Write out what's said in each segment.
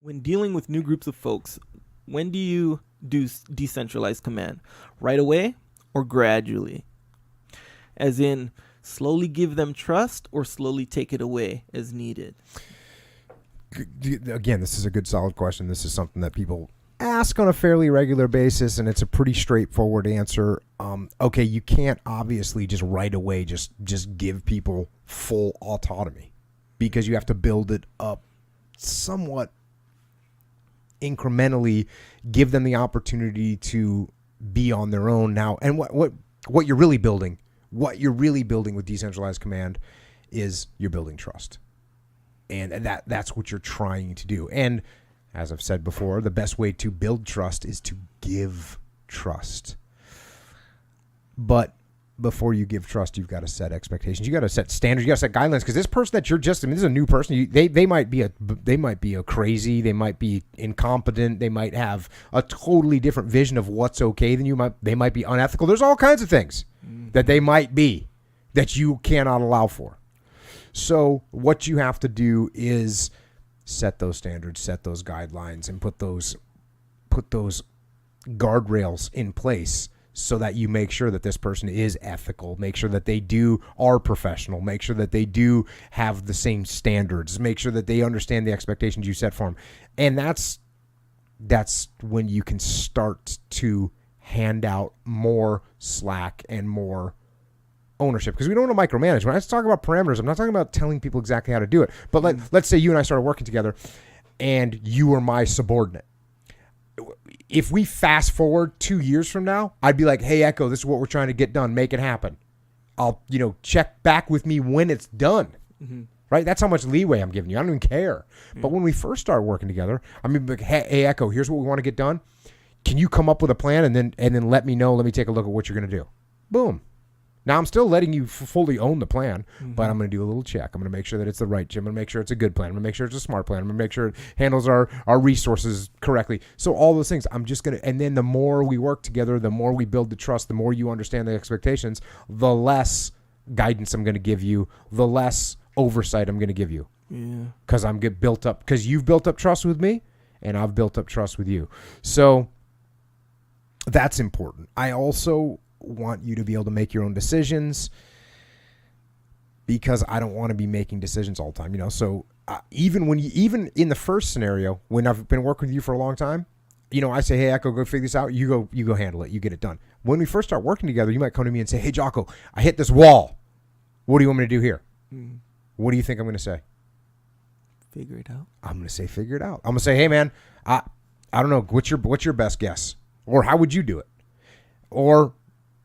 When dealing with new groups of folks, when do you do decentralized command? Right away or gradually? As in, slowly give them trust or slowly take it away as needed? Again, this is a good solid question. This is something that people ask on a fairly regular basis, and it's a pretty straightforward answer. Okay, you can't obviously just right away just give people full autonomy, because you have to build it up somewhat incrementally, give them the opportunity to be on their own now. And what you're really building with decentralized command is you're building trust. And that's what you're trying to do. And as I've said before, the best way to build trust is to give trust. But before you give trust, you've got to set expectations. You got to set standards. You got to set guidelines, because this person that you're this is a new person. They might be a crazy. They might be incompetent. They might have a totally different vision of what's okay than you. They might be unethical. There's all kinds of things that they might be that you cannot allow for. So what you have to do is set those standards, set those guidelines, and put those guardrails in place so that you make sure that this person is ethical, make sure that they are professional, make sure that they do have the same standards, make sure that they understand the expectations you set for them. And that's when you can start to hand out more slack and more ownership, because we don't want to micromanage. When I talk about parameters, I'm not talking about telling people exactly how to do it. But let's say you and I started working together and you were my subordinate. If we fast forward 2 years from now, I'd be like, hey, Echo, this is what we're trying to get done. Make it happen. I'll, check back with me when it's done. Mm-hmm. Right? That's how much leeway I'm giving you. I don't even care. Mm-hmm. But when we first started working together, I'm going to be like, hey, Echo, here's what we want to get done. Can you come up with a plan and then let me know? Let me take a look at what you're going to do. Boom. Now, I'm still letting you fully own the plan, but I'm going to do a little check. I'm going to make sure that it's the right gym. I'm going to make sure it's a good plan. I'm going to make sure it's a smart plan. I'm going to make sure it handles our resources correctly. So all those things, I'm just going to, and then the more we work together, the more we build the trust, the more you understand the expectations, the less guidance I'm going to give you, the less oversight I'm going to give you. Yeah. Because because you've built up trust with me, and I've built up trust with you. So that's important. I also want you to be able to make your own decisions, because I don't want to be making decisions all the time. So even in the first scenario, when I've been working with you for a long time, I say, hey, Echo, go figure this out. You go handle it. You get it done. When we first start working together, you might come to me and say, hey, Jocko, I hit this wall. What do you want me to do here? What do you think I'm going to say? Figure it out. I'm going to say, figure it out. I'm going to say, hey, man, I don't know. What's your best guess? Or how would you do it? Or,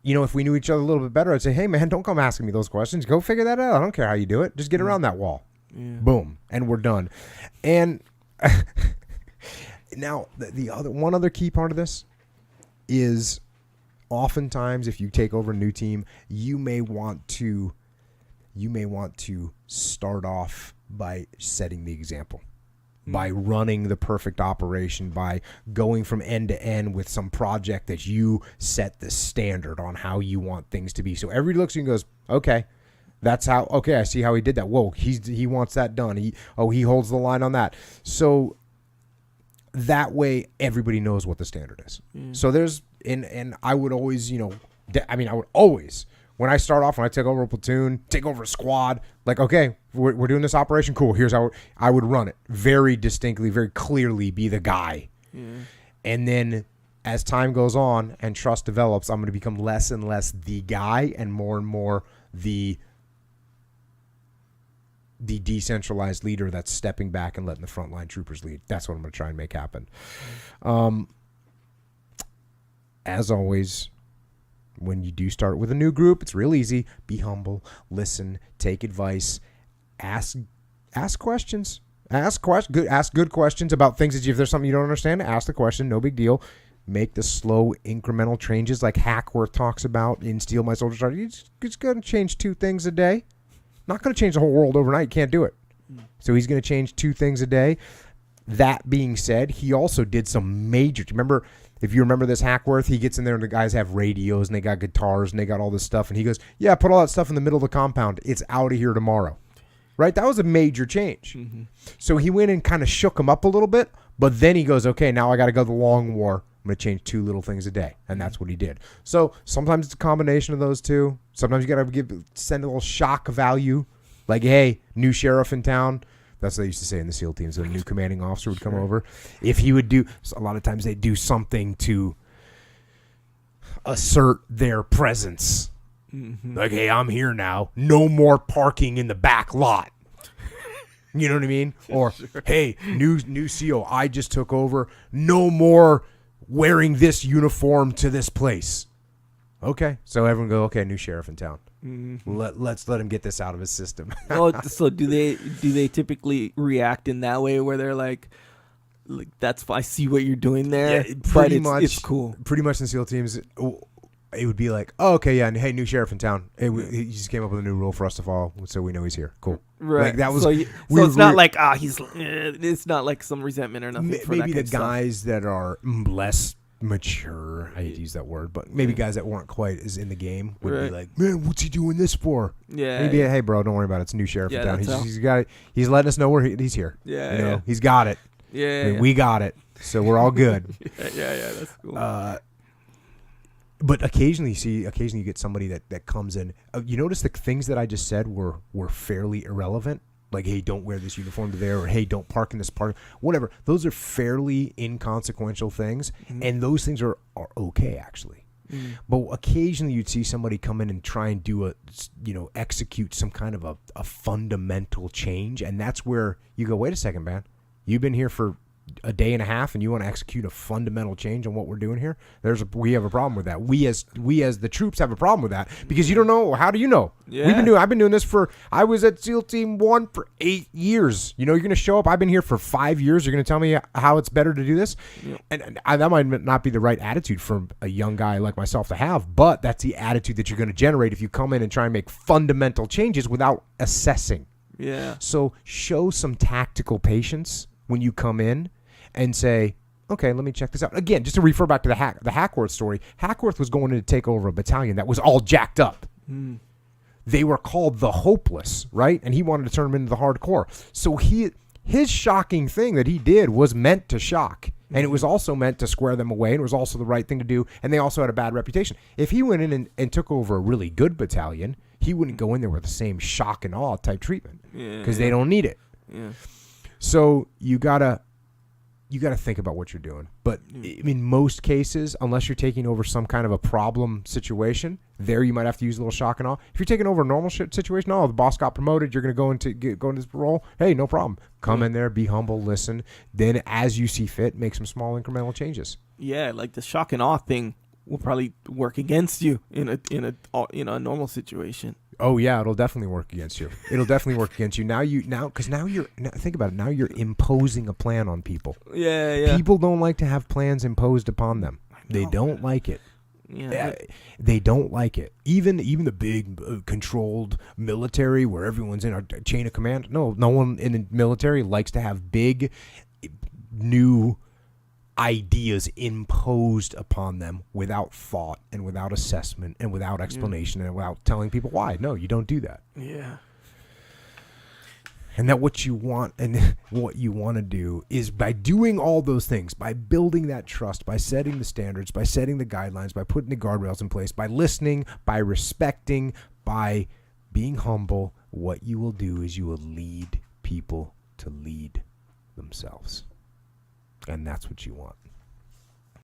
if we knew each other a little bit better, I'd say, hey, man, don't come asking me those questions. Go figure that out. I don't care how you do it. Just get around that wall. Yeah. Boom. And we're done. And now one other key part of this is, oftentimes if you take over a new team, you may want to start off by setting the example. By running the perfect operation, by going from end to end with some project that you set the standard on how you want things to be. So everybody looks at you and goes, okay, I see how he did that. Whoa, he wants that done. He holds the line on that. So that way everybody knows what the standard is. So there's, and I would always, when I start off, when I take over a platoon, take over a squad, like, okay, we're doing this operation. Cool. Here's how I would run it. Very distinctly, very clearly be the guy. Yeah. And then as time goes on and trust develops, I'm going to become less and less the guy and more the decentralized leader that's stepping back and letting the frontline troopers lead. That's what I'm going to try and make happen. As always, when you do start with a new group, it's real easy. Be humble, listen, take advice, ask questions. Ask good questions about things that if there's something you don't understand, ask the question, no big deal. Make the slow incremental changes like Hackworth talks about in Steal My Soldier Strategy. He's going to change 2 things a day. Not going to change the whole world overnight. You can't do it. So he's going to change 2 things a day. That being said, he also did some major, if you remember this Hackworth, he gets in there and the guys have radios and they got guitars and they got all this stuff. And he goes, yeah, put all that stuff in the middle of the compound. It's out of here tomorrow. Right? That was a major change. Mm-hmm. So he went and kind of shook them up a little bit, But then he goes, okay, now I got to go the long war. I'm going to change 2 little things a day. And that's what he did. So sometimes it's a combination of those two. Sometimes you got to send a little shock value. Like, hey, new sheriff in town. That's what they used to say in the SEAL teams. A new commanding officer would come over. If he would do, a lot of times they do something to assert their presence. Mm-hmm. Like, hey, I'm here now. No more parking in the back lot. You know what I mean? Or, hey, new CO, I just took over. No more wearing this uniform to this place. Okay. So everyone go, okay, new sheriff in town. Mm-hmm. Let's let him get this out of his system. So do they typically react in that way where they're like that's I see what you're doing there, yeah, but it's cool. Pretty much in SEAL teams, it would be like, oh, okay, yeah, and hey, new sheriff in town. Hey, he just came up with a new rule for us to follow, so we know he's here. Cool. Right. Like, that was. So it's not like he's. It's not like some resentment or nothing. Maybe the guys that are less mature, I hate to use that word, but maybe guys that weren't quite as in the game would be like, man, what's he doing this for? Yeah. Maybe, hey, bro, don't worry about it. It's a new sheriff in town. He's got it. He's letting us know where he's here. Yeah. You know, he's got it. Yeah. We got it. So we're all good. yeah. That's cool. But occasionally you get somebody that comes in. You notice the things that I just said were fairly irrelevant. Like, hey, don't wear this uniform to there, or hey, don't park in this park. Whatever. Those are fairly inconsequential things, and those things are okay, actually. But occasionally you'd see somebody come in and try and do execute some kind of a fundamental change, and that's where you go, wait a second, man. You've been here for a day and a half, and you want to execute a fundamental change on what we're doing here? We have a problem with that. We as the troops have a problem with that, because you don't know. How do you know? Yeah. I've been doing this I was at SEAL Team 1 for 8 years. You're going to show up. I've been here for 5 years. You're going to tell me how it's better to do this? Yep. And that might not be the right attitude for a young guy like myself to have, but that's the attitude that you're going to generate if you come in and try and make fundamental changes without assessing. Yeah. So show some tactical patience when you come in and say, okay, let me check this out. Again, just to refer back to the Hackworth story, Hackworth was going in to take over a battalion that was all jacked up. They were called the Hopeless, right? And he wanted to turn them into the Hardcore. So his shocking thing that he did was meant to shock. And it was also meant to square them away, and it was also the right thing to do, and they also had a bad reputation. If he went in and took over a really good battalion, he wouldn't go in there with the same shock and awe type treatment, because they don't need it. Yeah. So you gotta think about what you're doing. But in most cases, unless you're taking over some kind of a problem situation, there you might have to use a little shock and awe. If you're taking over a normal situation, the boss got promoted, you're going to go into this role, hey, no problem. Come in there, be humble, listen. Then as you see fit, make some small incremental changes. Yeah, like the shock and awe thing will probably work against you in a normal situation. Oh yeah, it'll definitely work against you. It'll definitely work against you. Now think about it. Now you're imposing a plan on people. Yeah. People don't like to have plans imposed upon them. They don't like it. Yeah, they don't like it. Even the big controlled military where everyone's in a chain of command. No one in the military likes to have big, new ideas imposed upon them without thought and without assessment and without explanation and without telling people why. No, you don't do that. Yeah. And that what you want to do is, by doing all those things, by building that trust, by setting the standards, by setting the guidelines, by putting the guardrails in place, by listening, by respecting, by being humble, what you will do is you will lead people to lead themselves. And that's what you want.